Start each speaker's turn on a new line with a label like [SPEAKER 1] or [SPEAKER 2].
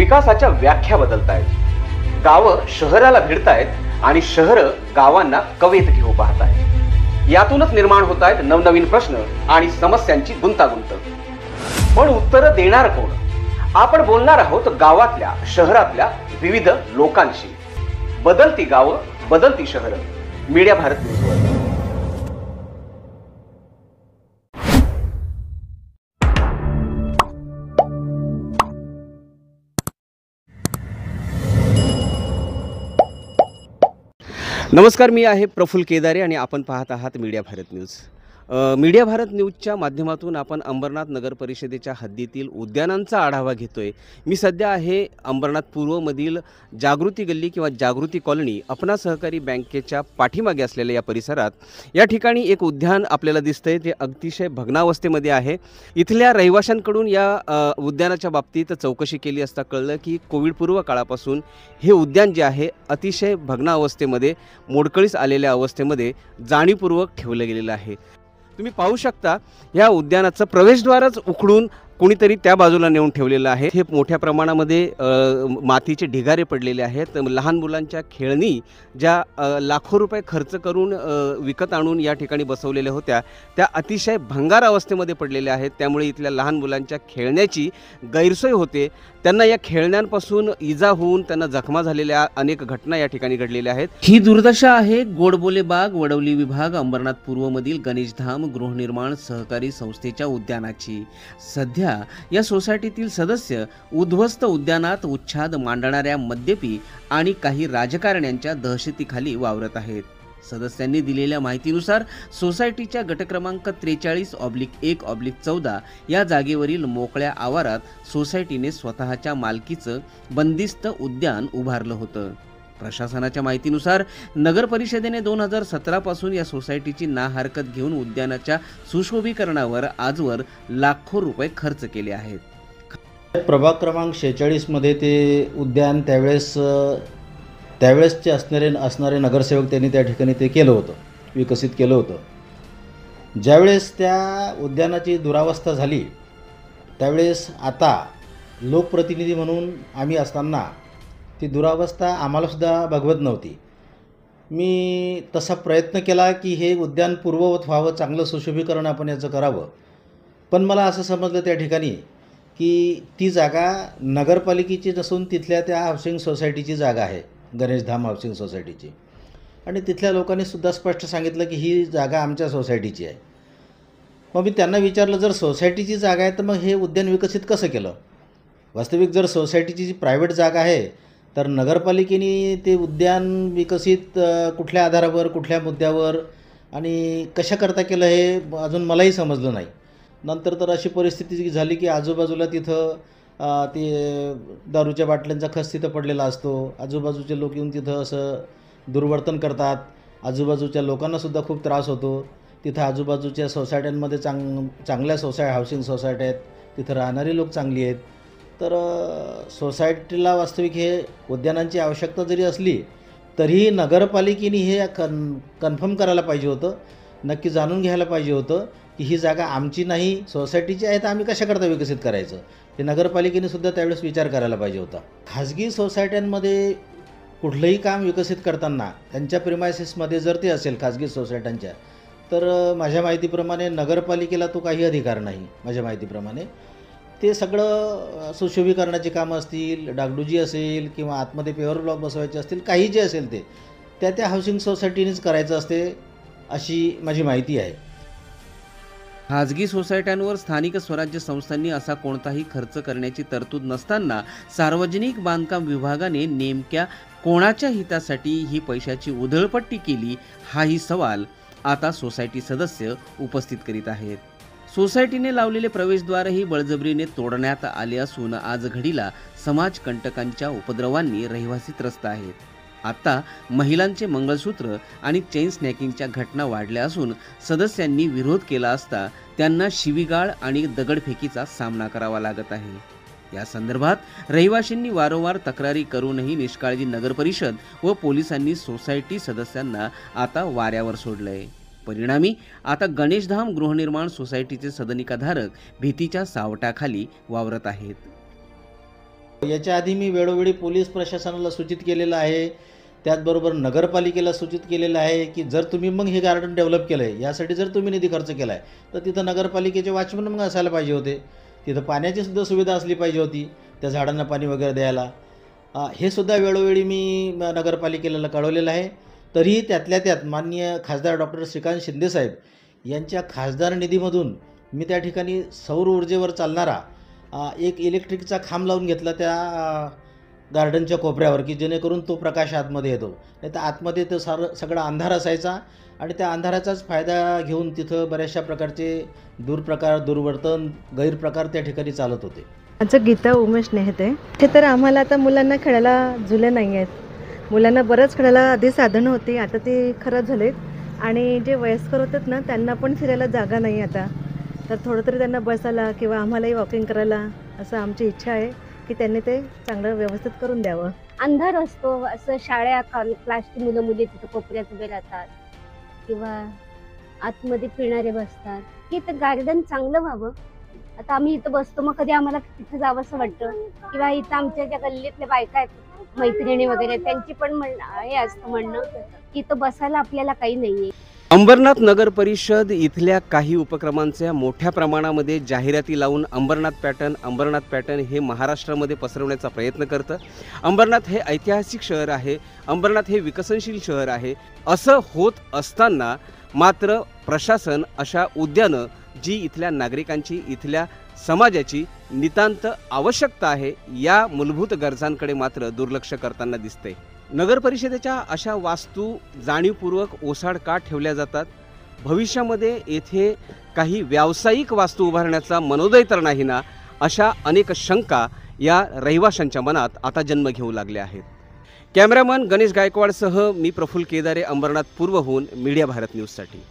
[SPEAKER 1] विकासाच्या व्याख्या बदलतायत, गावं शहराला भिडतायत आणि शहर गावांना कवेत घेऊ पाहतायत। यातूनच निर्माण होत आहेत नवनवीन प्रश्न आणि समस्यांची गुंतागुंत। पण उत्तर देणार कोण? आपण बोलणार आहोत गावातल्या शहरातल्या विविध लोकांशी। बदलती गावं, बदलती शहरं, मीडिया भारत न्यूजवर। नमस्कार, मी आहे प्रफुल्ल केदारे आणि आपण पाहत आहात media Bharat news. Media Bharat न्यूजच्या माध्यमातून आपण अंबरनाथ नगर परिषदेच्या हद्दीतील उद्यानांचा आढावा घेतोय। मी सध्या आहे अंबरनाथ पूर्वमधील जागृती गल्ली किंवा जागृती कॉलनी अपना सहकारी बँकेच्या पाठीमागे असलेल्या या परिसरात या ठिकाणी एक उद्यान आपल्याला दिसतंय, ते अतिशय भग्नावस्थेमध्ये आहे। इथल्या रहिवाशांकडून या उद्यानाच्या बाबतीत चौकशी केली असता कळलं की कोविड पूर्व काळापासून हे उद्यान जे आहे अतिशय भग्नावस्थेमध्ये, मोडकळीस आलेल्या अवस्थेमध्ये जाणीवपूर्वक ठेवलं गेलेलं आहे। तुम्ही पाहू शकता या उद्यानाचं प्रवेशद्वारच उखडून कोणीतरी त्या बाजूला नेऊन ठेवलेलं आहे। हे मोठ्या प्रमाणामध्ये मातीचे ढिगारे पडलेले आहेत। लहान मुलांच्या खेळणी ज्या लाखो रुपये खर्च करून विकत आणून या ठिकाणी बसवलेल्या होत्या त्या अतिशय भंगार अवस्थेमध्ये पडलेल्या आहेत। त्यामुळे इथल्या लहान मुलांच्या खेळण्याची गैरसोय होते। त्यांना या खेळण्यांपासून इजा होऊन त्यांना जखमा झालेल्या अनेक घटना या ठिकाणी घडलेल्या आहेत। ही दुर्दशा आहे गोडबोले बाग वडवली विभाग अंबरनाथ पूर्वमधील गणेशधाम गृहनिर्माण सहकारी संस्थेच्या उद्यानाची। सध्या या सोसायटीतील सदस्य उद्ध्वस्त उद्यानात उच्छाद मांडणाऱ्या मद्यपी आणि काही राजकारण्यांच्या दहशतीखाली वावरत आहेत। सदस्यांनी दिलेल्या माहितीनुसार सोसायटीच्या गट क्रमांक 43/1/14 या जागेवरील मोकळ्या आवारात सोसायटीने स्वतःच्या मालकीचं बंदिस्त उद्यान उभारलं होतं। प्रशासनाच्या माहितीनुसार नगर परिषदेने 2017 पासून या सोसायटीची नाहरकत घेऊन उद्यानाच्या सुशोभीकरणावर आजवर लाखो रुपये खर्च केले आहेत।
[SPEAKER 2] प्रभाग क्रमांक 46 मध्ये ते उद्यान त्यावेळेसचे असणारे नगरसेवक त्यांनी त्या ठिकाणी ते केलं होतं, विकसित केलं होतं। ज्यावेळेस त्या उद्यानाची दुरावस्था झाली त्यावेळेस आता लोकप्रतिनिधी म्हणून आम्ही असताना ती दुरावस्था आम्हालासुद्धा भगवत नव्हती। मी तसा प्रयत्न केला की हे उद्यान पूर्ववत व्हावं, चांगलं सुशोभीकरण आपण याचं करावं। पण मला असं समजलं त्या ठिकाणी की ती जागा नगरपालिकेची नसून तिथल्या त्या हाऊसिंग सोसायटीची जागा आहे, गणेशधाम हाऊसिंग सोसायटीची। आणि तिथल्या लोकांनी सुद्धा स्पष्ट सांगितलं की ही जागा आमच्या सोसायटीची आहे। मग मी त्यांना विचारलं, जर सोसायटीची जागा आहे तर मग हे उद्यान विकसित कसं केलं? वास्तविक जर सोसायटीची जी प्रायव्हेट जागा आहे तर नगरपालिकेने ते उद्यान विकसित कुठल्या आधारावर, कुठल्या मुद्द्यावर आणि कशाकरता केलं हे अजून मलाही समजलं नाही। नंतर तर अशी परिस्थिती झाली की आजूबाजूला तिथं ते दारूच्या बाटल्यांचा खच तिथं पडलेला असतो। आजूबाजूचे लोक येऊन तिथं असं दुर्वर्तन करतात। आजूबाजूच्या लोकांनासुद्धा खूप त्रास होतो। तिथं आजूबाजूच्या सोसायट्यांमध्ये चांगल्या हाऊसिंग सोसायट्या आहेत, तिथं राहणारी लोक चांगली आहेत। तर सोसायटीला वास्तविक हे उद्यानांची आवश्यकता जरी असली तरीही नगरपालिकेने हे कन्फर्म करायला पाहिजे होतं, नक्की जाणून घ्यायला पाहिजे होतं की ही जागा आमची नाही, सोसायटीची आहे, तर आम्ही कशाकरता विकसित करायचं हे नगरपालिकेने सुद्धा त्यावेळेस विचार करायला पाहिजे होता। खाजगी सोसायट्यांमध्ये कुठलंही काम विकसित करताना त्यांच्या प्रिमायसेसमध्ये जर ते असेल खाजगी सोसायट्यांच्या, तर माझ्या माहितीप्रमाणे नगरपालिकेला तो काही अधिकार नाही। माझ्या माहितीप्रमाणे ते सगळं सुशोभीकरणाची कामं असतील, डागडुजी असेल किंवा आतमध्ये पेवर ब्लॉक बसवायचे असतील, काही जे असेल ते त्या हाऊसिंग सोसायटीनेच करायचं असते, अशी माझी माहिती आहे।
[SPEAKER 3] खाजगी सोसायट्यांवर स्थानिक स्वराज्य संस्थांनी असा कोणताही खर्च करण्याची तरतूद नसताना सार्वजनिक बांधकाम विभागाने नेमक्या कोणाच्या हितासाठी ही पैशाची उधळपट्टी केली, हाही सवाल आता सोसायटी सदस्य उपस्थित करीत आहेत। सोसायटीने लावलेले प्रवेशद्वारही बळजबरीने तोडण्यात आले असून आज घडीला समाजकंटकांच्या उपद्रवांनी रहिवासी त्रस्त आहेत। आता महिलांचे मंगळसूत्र आणि चेन स्नॅकिंगच्या घटना वाढल्या असून सदस्यांनी विरोध केला असता त्यांना शिवीगाळ आणि दगडफेकीचा सामना करावा लागत आहे। या संदर्भात रहिवाशांनी वारंवार तक्रारी करूनही निष्काळजी नगर परिषद व पोलिसांनी सोसायटी सदस्यांना आता वाऱ्यावर सोडलंय। परिणामी आता गणेशधाम गृहनिर्माण सोसायटीचे सदनिकाधारक भीतीच्या सावटाखाली वावरत आहेत।
[SPEAKER 2] याच्या आधी मी वेळोवेळी पोलीस प्रशासनाला सूचित केलेलं आहे, त्याचबरोबर नगरपालिकेला सूचित केलेलं आहे की जर तुम्ही मग हे गार्डन डेव्हलप केलं आहे, यासाठी जर तुम्ही निधी खर्च केला आहे तर तिथं नगरपालिकेचे वॉचमन मग असायला पाहिजे होते, तिथं पाण्याची सुद्धा सुविधा असली पाहिजे होती, त्या झाडांना पाणी वगैरे द्यायला. हे सुद्धा वेळोवेळी मी नगरपालिकेला कळवलेलं आहे. तरीही त्यातल्या त्यात माननीय खासदार डॉक्टर श्रीकांत शिंदेसाहेब यांच्या खासदार निधीमधून मी त्या ठिकाणी सौर ऊर्जेवर चालणारा एक इलेक्ट्रिकचा खांब लावून घेतला त्या गार्डनच्या कोपऱ्यावर, की जेणेकरून तो प्रकाश आतमध्ये येतो. नाही तर आतमध्ये तो सगळा अंधार असायचा आणि त्या अंधाराचाच फायदा घेऊन तिथं बऱ्याचशा प्रकारचे दुर्वर्तन गैरप्रकार त्या ठिकाणी चालत होते.
[SPEAKER 4] माझं गीता उमेश नेहते. हे तर आम्हाला आता मुलांना खेळायला झुले नाही आहेत. मुलांना बरंच खेळायला आधी साधनं होती, आता ती खराब झालीत. आणि जे वयस्कर होतात ना, त्यांना पण फिरायला जागा नाही आता. तर थोडं तरी त्यांना बसायला किंवा आम्हालाही वॉकिंग करायला असं आमची इच्छा आहे की त्यांनी ते चांगलं व्यवस्थित करून द्यावं.
[SPEAKER 5] अंधार असतो, असं शाळा क्लासची मुलं मुली तिथं कोपऱ्यात उभे राहतात किंवा आतमध्ये फिरणारे बसतात, की इथं गार्डन चांगलं व्हावं. आता आम्ही इथं बसतो, मग कधी आम्हाला तिथं जावं असं वाटतं. किंवा इथं आमच्या ज्या गल्लीतल्या बायका आहेत मैत्रिणी वगैरे, त्यांची पण हे असतं म्हणणं की इथं बसायला आपल्याला काही नाहीये.
[SPEAKER 1] अंबरनाथ नगर परिषद इथल्या काही उपक्रमांच्या मोठ्या प्रमाणामध्ये जाहिराती लावून अंबरनाथ पॅटर्न हे महाराष्ट्रामध्ये पसरवण्याचा प्रयत्न करतं. अंबरनाथ हे ऐतिहासिक शहर आहे, अंबरनाथ हे विकसनशील शहर आहे. असं होत असताना मात्र प्रशासन अशा उद्यानं जी इथल्या नागरिकांची, इथल्या समाजाची नितांत आवश्यकता आहे, या मूलभूत गरजांकडे मात्र दुर्लक्ष करताना दिसते. नगर परिषदेच्या अशा वास्तू जाणीवपूर्वक ओसाड का ठेवल्या जातात? भविष्यामध्ये येथे काही व्यावसायिक वास्तू उभारण्याचा मनोदय तर नाही ना, अशा अनेक शंका या रहिवाशांच्या मनात आता जन्म घेऊ लागल्या आहेत. कॅमेरामन गणेश गायकवाडसह मी प्रफुल्ल केदारे, अंबरनाथ पूर्वहून मीडिया भारत न्यूजसाठी.